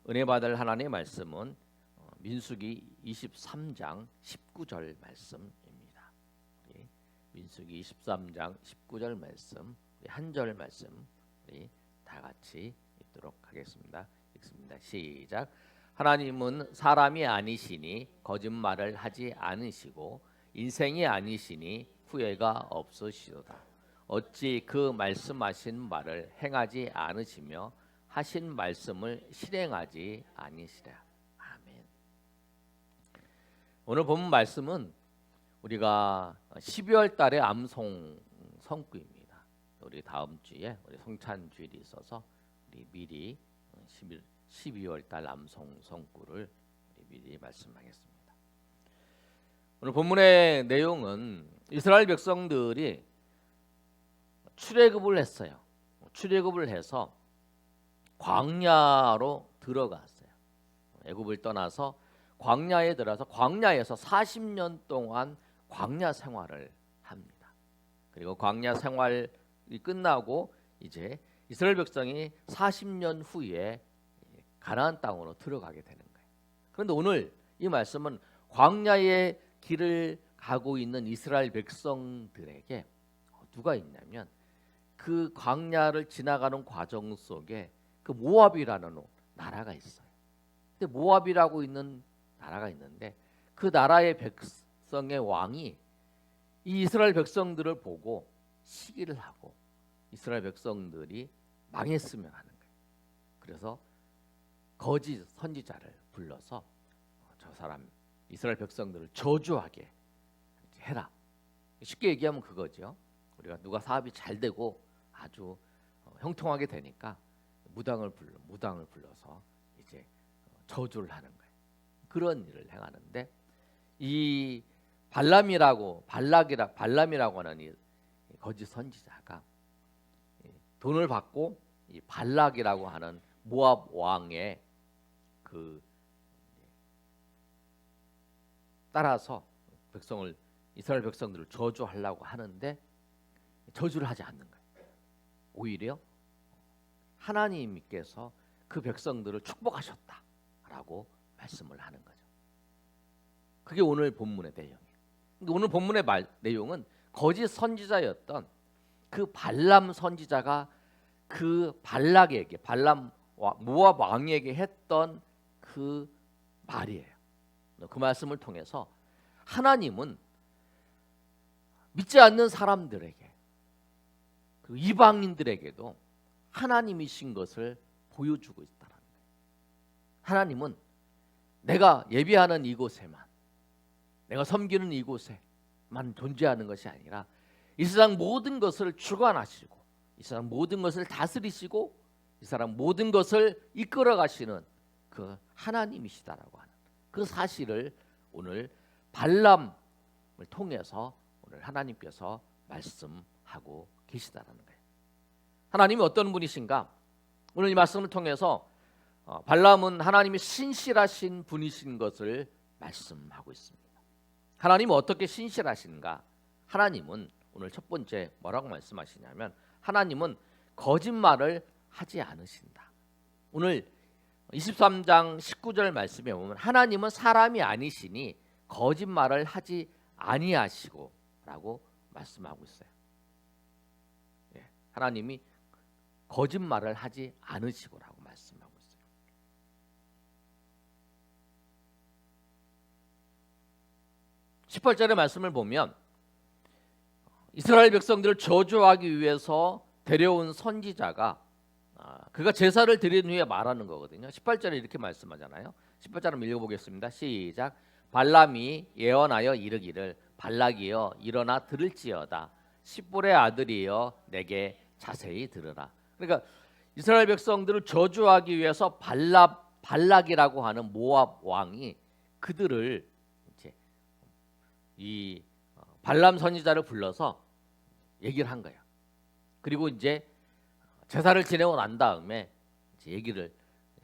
은혜 받을 하나님의 말씀은 민수기 23장 19절 말씀입니다. 민수기 23장 19절 말씀, 한 절 말씀 우리 다 같이 읽도록 하겠습니다. 읽습니다. 시작. 하나님은 사람이 아니시니 거짓말을 하지 않으시고 인생이 아니시니 후회가 없으시도다. 어찌 그 말씀하신 말을 행하지 않으시며 하신 말씀을 실행하지 아니시랴. 아멘. 오늘 본 말씀은 우리가 12월 달에 암송 성구입니다. 우리 다음 주에 우리 성찬 주일이 있어서 우리 미리 12월 달 암송 성구를 미리 말씀하겠습니다. 오늘 본문의 내용은 이스라엘 백성들이 출애굽을 했어요. 출애굽을 해서 광야로 들어갔어요. 애굽을 떠나서 광야에 들어서 광야에서 40년 동안 광야 생활을 합니다. 그리고 광야 생활이 끝나고 이제 이스라엘 백성이 40년 후에 가나안 땅으로 들어가게 되는 거예요. 그런데 오늘 이 말씀은 광야의 길을 가고 있는 이스라엘 백성들에게 누가 있냐면 그 광야를 지나가는 과정 속에 그 모압이라는 나라가 있어요. 근데 모압이라고 있는 나라가 있는데 그 나라의 백성의 왕이 이 이스라엘 백성들을 보고 시기를 하고 이스라엘 백성들이 망했으면 하는 거예요. 그래서 거짓 선지자를 불러서 저 사람 이스라엘 백성들을 저주하게 해라. 쉽게 얘기하면 그거죠. 우리가 누가 사업이 잘 되고 아주 형통하게 되니까 무당을 불러서 이제 저주를 하는 거예요. 그런 일을 행하는데 이 발람이라고 하는 이 거짓 선지자가 돈을 받고 이 발락이라고 하는 모압 왕의 그 따라서 이스라엘 백성들을 저주하려고 하는데 저주를 하지 않는 거예요. 오히려 하나님께서 그 백성들을 축복하셨다라고 말씀을 하는 거죠. 그게 오늘 본문의 내용이에요. 오늘 본문의 내용은 거짓 선지자였던 그 발람 선지자가 그 발락에게 모압 왕에게 했던 그 말이에요. 그 말씀을 통해서 하나님은 믿지 않는 사람들에게 그 이방인들에게도 하나님이신 것을 보여주고 있다는 거예요. 하나님은 내가 예배하는 이곳에만, 내가 섬기는 이곳에만 존재하는 것이 아니라 이 세상 모든 것을 주관하시고 이 세상 모든 것을 다스리시고 이 세상 모든 것을 이끌어 가시는 그 하나님이시다라고 하는 그 사실을 오늘 발람을 통해서 오늘 하나님께서 말씀하고 계시다라는 거예요. 하나님이 어떤 분이신가? 오늘 이 말씀을 통해서 발람은 하나님이 신실하신 분이신 것을 말씀하고 있습니다. 하나님은 어떻게 신실하신가? 하나님은 오늘 첫 번째 뭐라고 말씀하시냐면 하나님은 거짓말을 하지 않으신다. 오늘 23장 19절 말씀에 보면 하나님은 사람이 아니시니 거짓말을 하지 아니하시고 라고 말씀하고 있어요. 하나님이 거짓말을 하지 않으시고라고 말씀하고 있어요. (18절의) 말씀을 보면 이스라엘 백성들을 저주하기 위해서 데려온 선지자가 그가 제사를 드린 후에 말하는 거거든요. 18절에 이렇게 말씀하잖아요. 18절 한번 읽어보겠습니다. 시작. 발람이 예언하여 이르기를 발락이여 일어나 들을지어다. 십볼의 아들이여 내게 자세히 들으라. 그러니까 이스라엘 백성들을 저주하기 위해서 발락이라고 하는 모압 왕이 그들을 이제 이 발람 선지자를 불러서 얘기를 한 거예요. 그리고 이제 제사를 지내고 난 다음에 이제 얘기를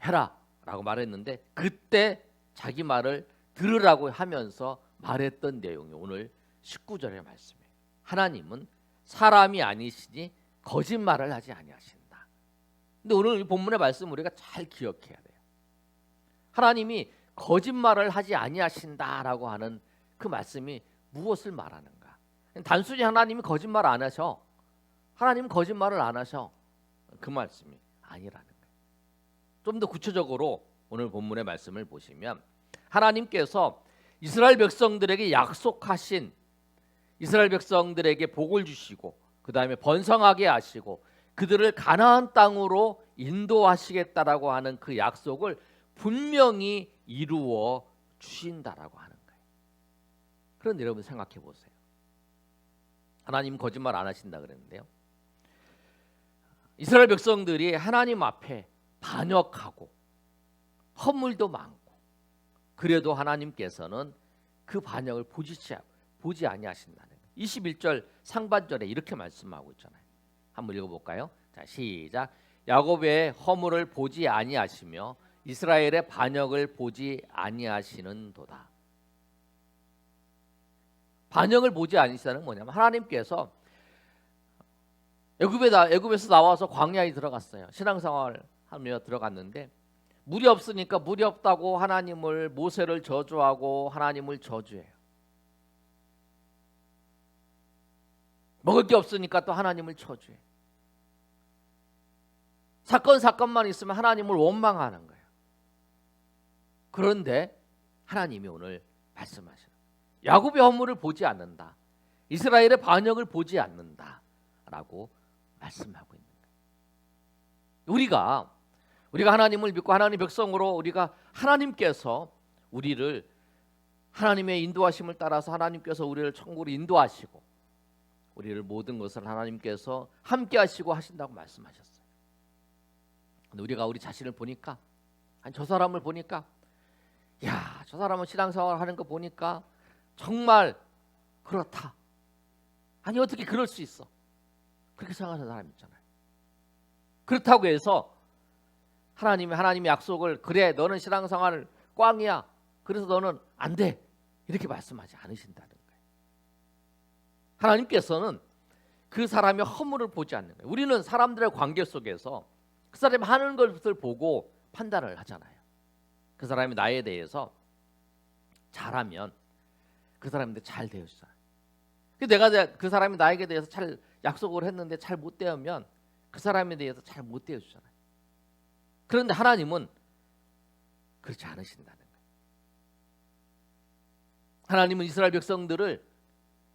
해라라고 말했는데 그때 자기 말을 들으라고 하면서 말했던 내용이 오늘 19절의 말씀이에요. 하나님은 사람이 아니시니 거짓말을 하지 아니하신다. 근데 오늘 이 본문의 말씀 우리가 잘 기억해야 돼요. 하나님이 거짓말을 하지 아니하신다라고 하는 그 말씀이 무엇을 말하는가? 단순히 하나님이 거짓말 안 하셔. 하나님은 거짓말을 안 하셔. 그 말씀이 아니라는 거예요. 좀 더 구체적으로 오늘 본문의 말씀을 보시면 하나님께서 이스라엘 백성들에게 약속하신, 이스라엘 백성들에게 복을 주시고 그 다음에 번성하게 하시고 그들을 가나안 땅으로 인도하시겠다라고 하는 그 약속을 분명히 이루어 주신다라고 하는 거예요. 그런데 여러분 생각해 보세요. 하나님 거짓말 안 하신다 그랬는데요. 이스라엘 백성들이 하나님 앞에 반역하고 허물도 많고 그래도 하나님께서는 그 반역을 보지 아니하신다는 거예요. 21절 상반절에 이렇게 말씀하고 있잖아요. 한번 읽어볼까요? 자, 시작. 야곱의 허물을 보지 아니하시며 이스라엘의 반역을 보지 아니하시는도다. 반역을 보지 아니시다는 뭐냐면 하나님께서 애굽에서 나와서 광야에 들어갔어요. 신앙생활 하며 들어갔는데 물이 없으니까 물이 없다고 하나님을, 모세를 저주하고 하나님을 저주해요. 먹을 게 없으니까 또 하나님을 저주해. 사건만 있으면 하나님을 원망하는 거예요. 그런데 하나님이 오늘 말씀하시는 야곱의 허물을 보지 않는다, 이스라엘의 반역을 보지 않는다라고 말씀하고 있는 거예요. 우리가 하나님을 믿고 하나님 백성으로 우리가 하나님께서 우리를 하나님의 인도하심을 따라서 하나님께서 우리를 천국으로 인도하시고 우리를 모든 것을 하나님께서 함께 하시고 하신다고 말씀하셨어요. 근데 우리가 우리 자신을 보니까, 아니 저 사람을 보니까, 야, 저 사람은 신앙생활 하는 거 보니까 정말 그렇다. 아니 어떻게 그럴 수 있어? 그렇게 생각하는 사람 있잖아요. 그렇다고 해서 하나님의 약속을, 그래 너는 신앙생활 꽝이야, 그래서 너는 안 돼, 이렇게 말씀하지 않으신다는 거예요. 하나님께서는 그 사람의 허물을 보지 않는 거예요. 우리는 사람들의 관계 속에서 그 사람이 하는 것을 보고 판단을 하잖아요. 그 사람이 나에 대해서 잘하면 그 사람인데 잘 되어주잖아요. 내가 그 사람이 나에게 대해서 잘 약속을 했는데 잘 못 되면 그 사람에 대해서 잘 못 되어주잖아요. 그런데 하나님은 그렇지 않으신다는 거예요. 하나님은 이스라엘 백성들을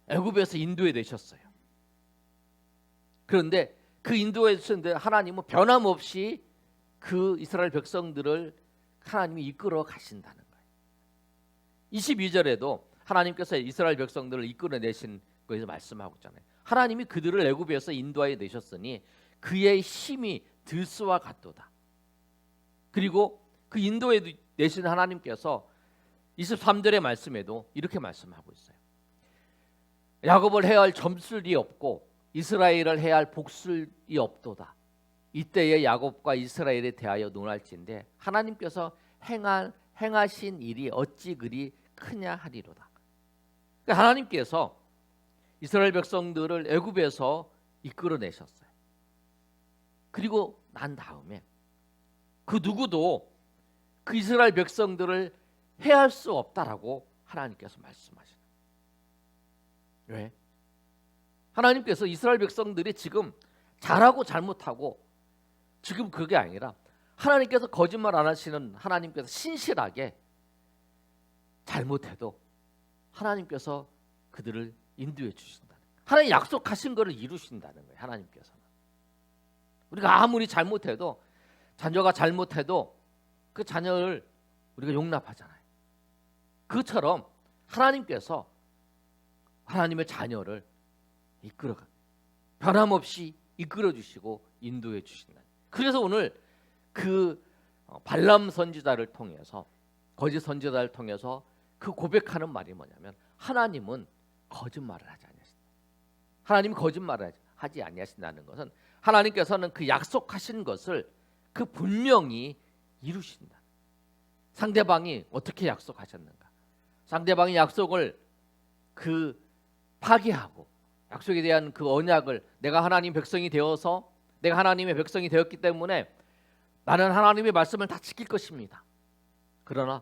애굽에서 인도해 내셨어요. 그런데 그 인도해 주셨는데 하나님은 변함없이 그 이스라엘 백성들을 하나님이 이끌어 가신다는 거예요. 22절에도 하나님께서 이스라엘 백성들을 이끌어 내신 거에서 말씀하고 있잖아요. 하나님이 그들을 애굽에서 인도하여 내셨으니 그의 힘이 들소와 같도다. 그리고 그 인도에 내신 하나님께서 23절의 말씀에도 이렇게 말씀하고 있어요. 야곱을 해야 할 점술이 없고 이스라엘을 해야 할 복술이 없도다. 이때에 야곱과 이스라엘에 대하여 논할진대 하나님께서 행하신 일이 어찌 그리 크냐 하리로다. 그러니까 하나님께서 이스라엘 백성들을 애굽에서 이끌어내셨어요. 그리고 난 다음에 그 누구도 그 이스라엘 백성들을 해할 수 없다라고 하나님께서 말씀하시는 거예요. 왜? 하나님께서 이스라엘 백성들이 지금 잘하고 잘못하고 지금 그게 아니라 하나님께서 거짓말 안 하시는 하나님께서 신실하게 잘못해도 하나님께서 그들을 인도해 주신다는 거예요. 하나님 약속하신 것을 이루신다는 거예요. 하나님께서는. 우리가 아무리 잘못해도, 자녀가 잘못해도 그 자녀를 우리가 용납하잖아요. 그처럼 하나님께서 하나님의 자녀를 이끌어가 변함없이 이끌어 주시고 인도해 주신다. 그래서 오늘 그 발람 선지자를 통해서, 거짓 선지자를 통해서 그 고백하는 말이 뭐냐면 하나님은 거짓말을 하지 아니하신다. 하나님이 거짓말을 하지 아니하신다는 것은 하나님께서는 그 약속하신 것을 그 분명히 이루신다. 상대방이 어떻게 약속하셨는가? 상대방이 약속을 그 파기하고 약속에 대한 그 언약을, 내가 하나님 백성이 되어서, 내가 하나님의 백성이 되었기 때문에 나는 하나님의 말씀을 다 지킬 것입니다. 그러나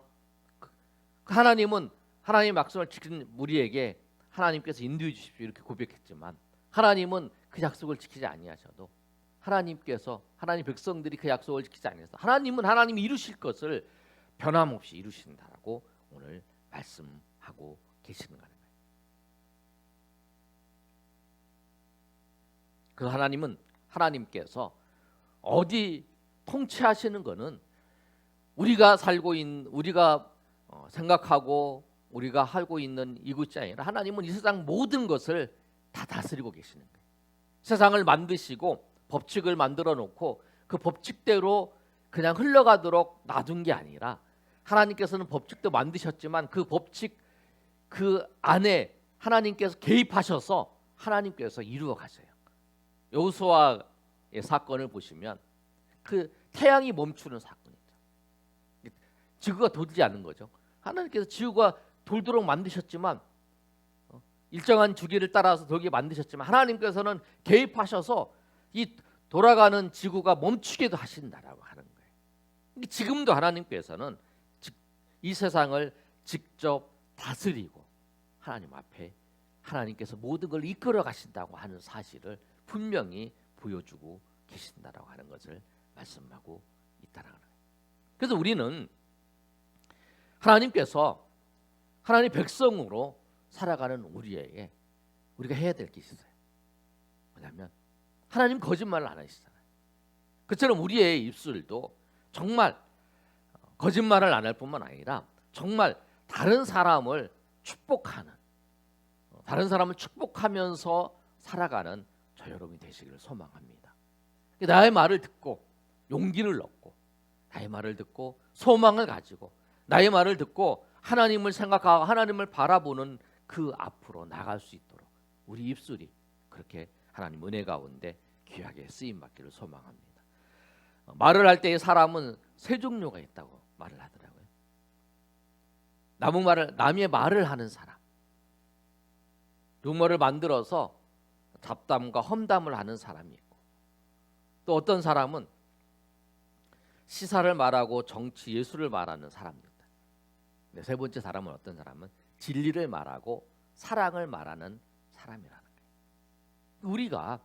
하나님은 하나님의 약속을 지킨 우리에게 하나님께서 인도해 주십시오 이렇게 고백했지만 하나님은 그 약속을 지키지 아니하셔도 하나님께서 하나님 백성들이 그 약속을 지키지 아니해서 하나님은 하나님이 이루실 것을 변함없이 이루신다라고 오늘 말씀하고 계시는 거예요. 그 하나님은 하나님께서 어디 통치하시는 것은 우리가 살고 있는 우리가 생각하고 우리가 하고 있는 이곳이 아니라 하나님은 이 세상 모든 것을 다 다스리고 계시는 거예요. 세상을 만드시고 법칙을 만들어 놓고 그 법칙대로 그냥 흘러가도록 놔둔 게 아니라 하나님께서는 법칙도 만드셨지만 그 법칙 그 안에 하나님께서 개입하셔서 하나님께서 이루어 가세요. 여호수아의 사건을 보시면 그 태양이 멈추는 사건이죠. 지구가 돌지 않는 거죠. 하나님께서 지구가 돌도록 만드셨지만 일정한 주기를 따라서 돌게 만드셨지만 하나님께서는 개입하셔서 이 돌아가는 지구가 멈추게도 하신다라고 하는 거예요. 지금도 하나님께서는 이 세상을 직접 다스리고 하나님 앞에 하나님께서 모든 걸 이끌어 가신다고 하는 사실을 분명히 보여주고 계신다라고 하는 것을 말씀하고 있다라는 거예요. 그래서 우리는 하나님께서 하나님 백성으로 살아가는 우리에게 우리가 해야 될 게 있어요. 뭐냐면 하나님 거짓말을 안 하시잖아요. 그처럼 우리의 입술도 정말 거짓말을 안 할 뿐만 아니라 정말 다른 사람을 축복하는 다른 사람을 축복하면서 살아가는 저 여러분이 되시기를 소망합니다. 나의 말을 듣고 용기를 얻고 나의 말을 듣고 소망을 가지고 나의 말을 듣고 하나님을 생각하고 하나님을 바라보는 그 앞으로 나갈 수 있도록 우리 입술이 그렇게 하나님 은혜 가운데 귀하게 쓰임 받기를 소망합니다. 말을 할 때의 사람은 세 종류가 있다고 말을 하더라고요. 남의 말을 하는 사람, 루머를 만들어서 잡담과 험담을 하는 사람이 있고 또 어떤 사람은 시사를 말하고 정치, 예술을 말하는 사람도 있다. 세 번째 사람은 어떤 사람은 진리를 말하고 사랑을 말하는 사람이라는 거예요. 우리가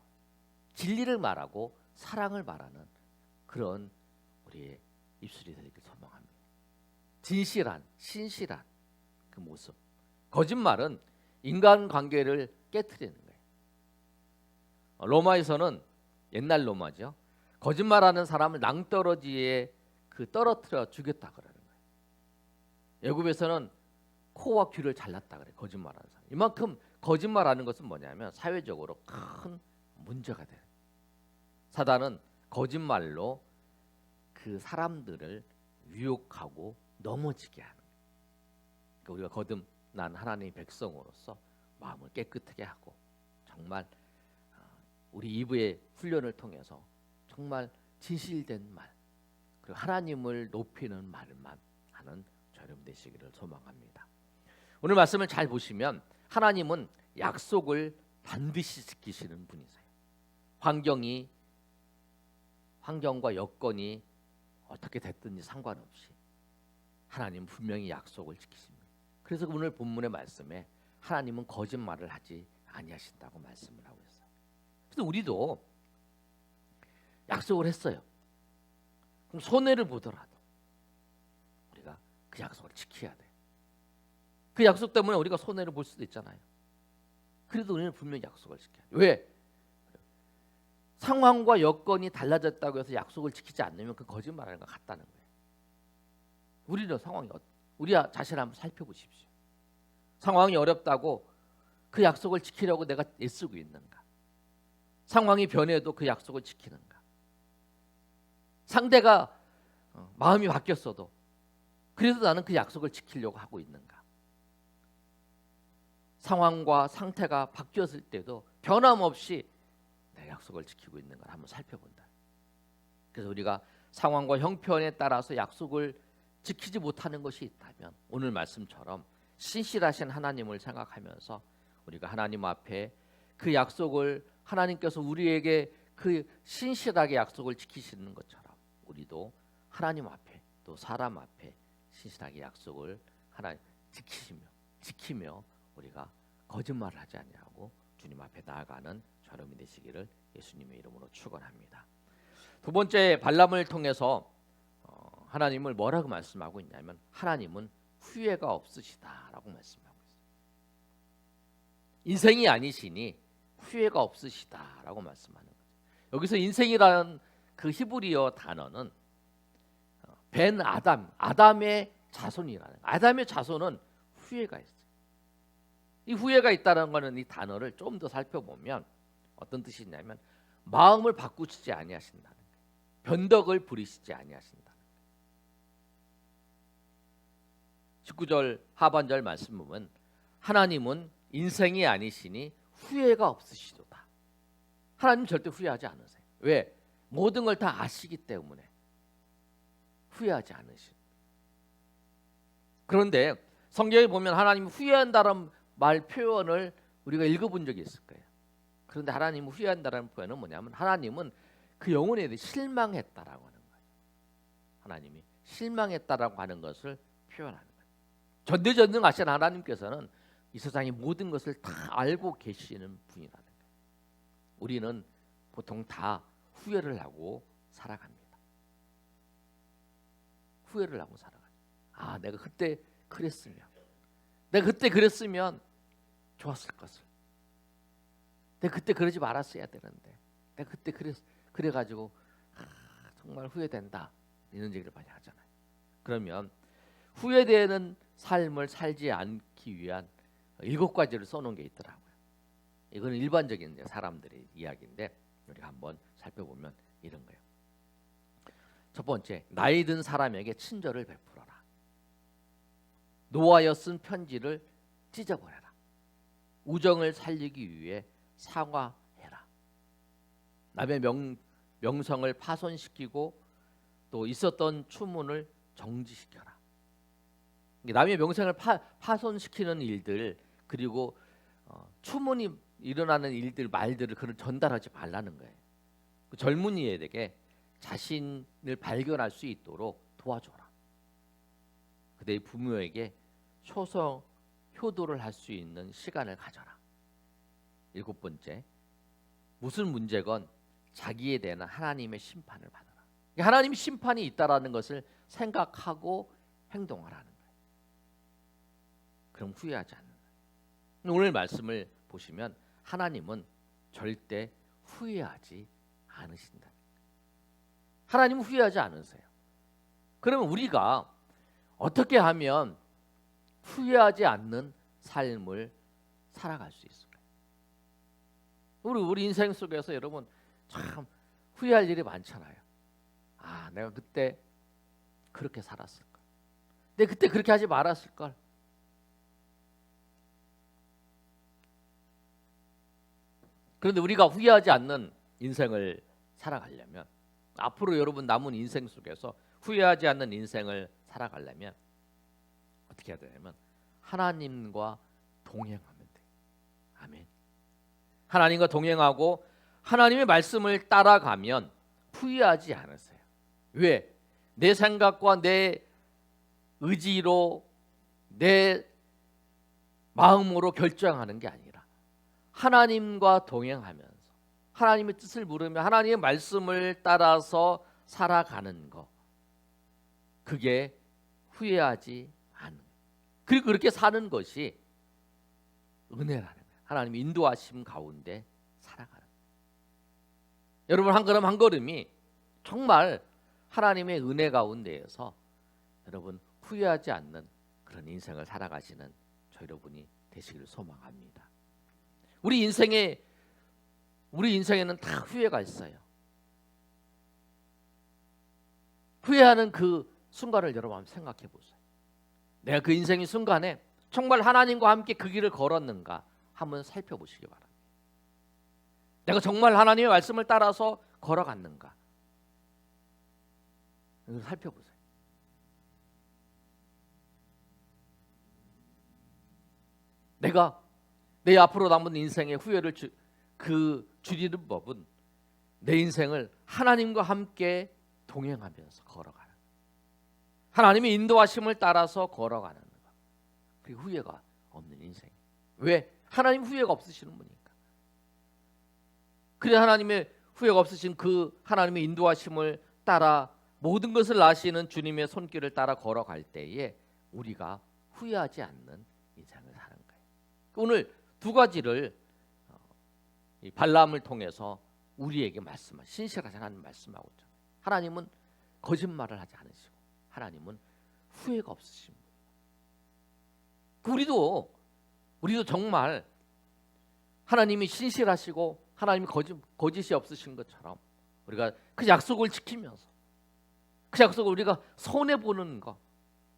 진리를 말하고 사랑을 말하는 그런 우리의 입술이 되기를 소망합니다. 진실한, 신실한 그 모습. 거짓말은 인간관계를 깨트리는 거예요. 로마에서는 옛날 로마죠. 거짓말하는 사람을 낭떠러지에 떨어뜨려 죽였다 그러는 거예요. 애굽에서는 코와 귀를 잘랐다 그래요. 거짓말하는 사람. 이만큼 거짓말하는 것은 뭐냐면 사회적으로 큰 문제가 돼요. 사단은 거짓말로 그 사람들을 유혹하고 넘어지게 하는 거예요. 그러니까 우리가 거듭난 하나님의 백성으로서 마음을 깨끗하게 하고 정말 우리 2부의 훈련을 통해서 정말 진실된 말 그리고 하나님을 높이는 말만 하는 여러분 되시기를 소망합니다. 오늘 말씀을 잘 보시면 하나님은 약속을 반드시 지키시는 분이세요. 환경과 여건이 어떻게 됐든지 상관없이 하나님은 분명히 약속을 지키십니다. 그래서 오늘 본문의 말씀에 하나님은 거짓말을 하지 아니하신다고 말씀을 하고 있어요. 그래서 우리도 약속을 했어요. 그럼 손해를 보더라도 우리가 그 약속을 지켜야 돼. 그 약속 때문에 우리가 손해를 볼 수도 있잖아요. 그래도 우리는 분명히 약속을 지켜야 돼. 왜? 상황과 여건이 달라졌다고 해서 약속을 지키지 않으면 그 거짓말하는 것 같다는 거예요. 우리는 우리 자신을 한번 살펴보십시오. 상황이 어렵다고 그 약속을 지키려고 내가 애쓰고 있는가? 상황이 변해도 그 약속을 지키는가? 상대가 마음이 바뀌었어도 그래도 나는 그 약속을 지키려고 하고 있는가? 상황과 상태가 바뀌었을 때도 변함없이 내 약속을 지키고 있는 걸 한번 살펴본다. 그래서 우리가 상황과 형편에 따라서 약속을 지키지 못하는 것이 있다면 오늘 말씀처럼 신실하신 하나님을 생각하면서 우리가 하나님 앞에 그 약속을 하나님께서 우리에게 그 신실하게 약속을 지키시는 것처럼 우리도 하나님 앞에 또 사람 앞에 신실하게 약속을 하나 지키며 우리가 거짓말을 하지 아니하고 주님 앞에 나아가는 여러분이 되시기를 예수님의 이름으로 축원합니다. 두 번째, 발람을 통해서 하나님을 뭐라고 말씀하고 있냐면 하나님은 후회가 없으시다라고 말씀하고 있어요. 인생이 아니시니 후회가 없으시다라고 말씀하는 거죠. 여기서 인생이라는 그 히브리어 단어는 벤 아담의 자손이라는 거예요. 아담의 자손은 후회가 있어요. 이 후회가 있다는 것은 이 단어를 좀 더 살펴보면 어떤 뜻이 있냐면 마음을 바꾸시지 아니하신다는 거예요. 변덕을 부리시지 아니하신다. 19절 하반절 말씀 보면 하나님은 인생이 아니시니 후회가 없으시도다. 하나님 절대 후회하지 않으세요. 왜? 모든 걸 다 아시기 때문에 후회하지 않으신. 그런데 성경에 보면 하나님 후회한다는 말 표현을 우리가 읽어본 적이 있을 거예요. 그런데 하나님 후회한다는 표현은 뭐냐면 하나님은 그 영혼에 대해 실망했다라고 하는 거예요. 하나님이 실망했다라고 하는 것을 표현하는 거예요. 전대전능하신 하나님께서는 이 세상의 모든 것을 다 알고 계시는 분이라는 거예요. 우리는 보통 다 후회를 하고 살아갑니다. 후회를 하고 살아가죠. 아, 내가 그때 그랬으면 좋았을 것을. 내가 그때 그러지 말았어야 되는데. 내가 그때 그래가지고 정말 후회된다. 이런 얘기를 많이 하잖아요. 그러면 후회되는 삶을 살지 않기 위한 7가지를 써놓은 게 있더라고요. 이거는 일반적인 사람들의 이야기인데 우리가 한번 살펴보면 이런 거예요. 첫 번째, 나이 든 사람에게 친절을 베풀어라. 노하여 쓴 편지를 찢어버려라. 우정을 살리기 위해 사과해라. 남의 명성을 파손시키고 또 있었던 추문을 정지시켜라. 남의 명성을 파손시키는 일들, 그리고 추문이 일어나는 일들, 말들을 그를 전달하지 말라는 거예요. 그 젊은이에게 자신을 발견할 수 있도록 도와줘라. 그대의 부모에게 효도를 할 수 있는 시간을 가져라. 7번째, 무슨 문제건 자기에 대한 하나님의 심판을 받아라. 하나님의 심판이 있다라는 것을 생각하고 행동하라는 거예요. 그럼 후회하지 않는다. 오늘 말씀을 보시면 하나님은 절대 후회하지 않으신다. 하나님은 후회하지 않으세요. 그러면 우리가 어떻게 하면 후회하지 않는 삶을 살아갈 수 있을까요? 우리 인생 속에서 여러분 참 후회할 일이 많잖아요. 아, 내가 그때 그렇게 살았을 걸. 내가 그때 그렇게 하지 말았을 걸. 그런데 우리가 후회하지 않는 인생을 살아가려면, 앞으로 여러분 남은 인생 속에서 후회하지 않는 인생을 살아가려면 어떻게 해야 되냐면 하나님과 동행하면 돼요. 아멘. 하나님과 동행하고 하나님의 말씀을 따라가면 후회하지 않으세요. 왜? 내 생각과 내 의지로 내 마음으로 결정하는 게 아니라 하나님과 동행하면서 하나님의 뜻을 물으며 하나님의 말씀을 따라서 살아가는 것, 그게 후회하지 않는, 그리고 그렇게 사는 것이 은혜라는 거예요. 하나님의 인도하심 가운데 살아가는 거예요. 여러분 한 걸음 한 걸음이 정말 하나님의 은혜 가운데에서 여러분 후회하지 않는 그런 인생을 살아가시는 저 여러분이 되시기를 소망합니다. 우리 인생에는 다 후회가 있어요. 후회하는 그 순간을 여러분 한번 생각해 보세요. 내가 그 인생의 순간에 정말 하나님과 함께 그 길을 걸었는가 한번 살펴보시기 바랍니다. 내가 정말 하나님의 말씀을 따라서 걸어갔는가 살펴보세요. 내가 내 앞으로 남은 인생의 후회를 줄이는 법은 내 인생을 하나님과 함께 동행하면서 걸어가는, 하나님의 인도하심을 따라서 걸어가는 것. 그리고 후회가 없는 인생. 왜? 하나님 후회가 없으시는 분이니까. 그래 하나님의 후회가 없으신 그 하나님의 인도하심을 따라 모든 것을 아시는 주님의 손길을 따라 걸어갈 때에 우리가 후회하지 않는 인생을 사는 거예요. 오늘 두 가지를 이 발람을 통해서 우리에게 신실하신 하나님 말씀하고 있잖아요. 하나님은 거짓말을 하지 않으시고 하나님은 후회가 없으신 분이에요. 우리도 정말 하나님이 신실하시고 하나님이 거짓이 없으신 것처럼 우리가 그 약속을 지키면서 그 약속을 우리가 손해 보는 거,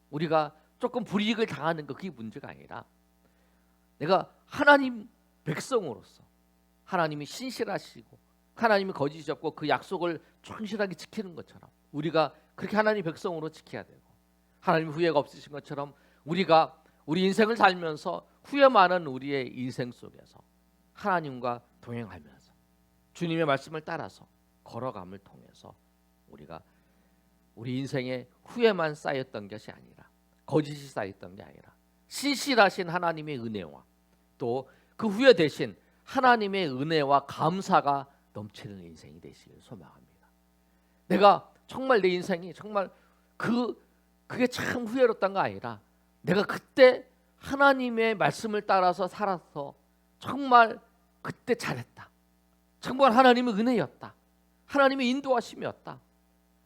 우리가 조금 불이익을 당하는 거, 그게 문제가 아니라 내가 하나님 백성으로서 하나님이 신실하시고 하나님이 거짓이 없고 그 약속을 충실하게 지키는 것처럼 우리가 그렇게 하나님 백성으로 지켜야 되고, 하나님 후회가 없으신 것처럼 우리가 우리 인생을 살면서 후회 많은 우리의 인생 속에서 하나님과 동행하면서 주님의 말씀을 따라서 걸어감을 통해서 우리가 우리 인생에 후회만 쌓였던 것이 아니라, 거짓이 쌓였던 게 아니라 신실하신 하나님의 은혜와 또 그 후회 대신 하나님의 은혜와 감사가 넘치는 인생이 되시길 소망합니다. 내가 정말 내 인생이 정말 그게 참 후회롭던 거 아니라 내가 그때 하나님의 말씀을 따라서 살아서 정말 그때 잘했다. 정말 하나님의 은혜였다. 하나님의 인도하심이었다.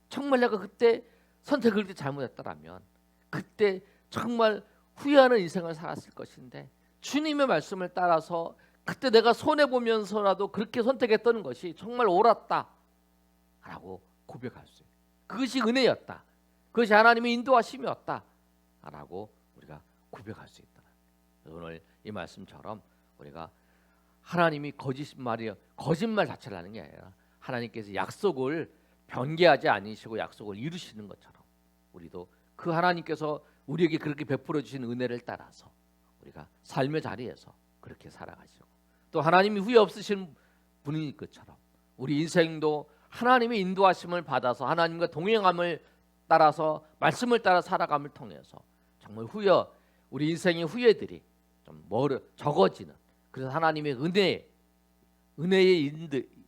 정말 내가 그때 선택을 그때 잘못했다라면 그때 정말 후회하는 인생을 살았을 것인데, 주님의 말씀을 따라서 그때 내가 손해보면서라도 그렇게 선택했던 것이 정말 옳았다 라고 고백할 수 있어요. 그것이 은혜였다. 그것이 하나님의 인도하심이었다 라고 우리가 고백할 수 있다. 오늘 이 말씀처럼 우리가 하나님이 거짓말 자체를 하는 게 아니라 하나님께서 약속을 변개하지 않으시고 약속을 이루시는 것처럼 우리도 그 하나님께서 우리에게 그렇게 베풀어 주신 은혜를 따라서 우리가 삶의 자리에서 그렇게 살아가시고, 또 하나님이 후회 없으신 분인 것처럼 우리 인생도 하나님의 인도하심을 받아서 하나님과 동행함을 따라서 말씀을 따라 살아감을 통해서 정말 우리 인생의 후회들이 좀 적어지는, 그래서 하나님의 은혜의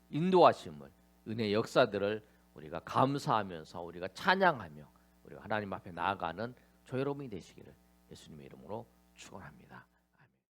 인도하심을, 은혜의 역사들을 우리가 감사하면서 우리가 찬양하며 우리가 하나님 앞에 나아가는 저 여러분이 되시기를 예수님의 이름으로 축원합니다.